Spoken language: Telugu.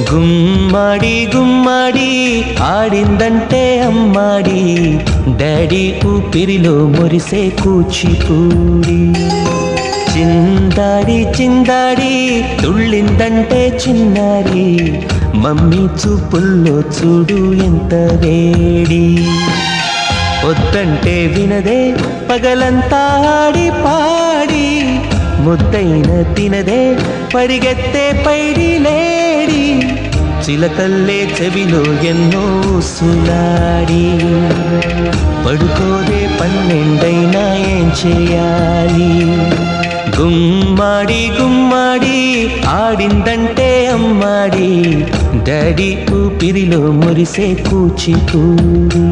గుమ్మడి గుమ్మడి ఆడిందంటే అమ్మాడి, డాడీ ఊపిరిలో మురిసే కూచిపూడి. చిందాడి చిందాడి తుళ్ళిందంటే చిన్నారి, మమ్మీ చూపుల్లో చూడు ఎంత వేడి. వద్దంటే వినదే పగలంతా ఆడి పాడి, ముద్దైన తినదే పరిగెత్తే పైడి లేడి. చిలకల్లే చెవిలో ఎన్నో సులాడి, పడుకోదే పన్నెండైనా ఏం చేయాలి. గుమ్మాడి గుమ్మాడి ఆడిందంటే అమ్మాడి, డాడీ ఊపిరిలో మురిసే కూచిపూడి.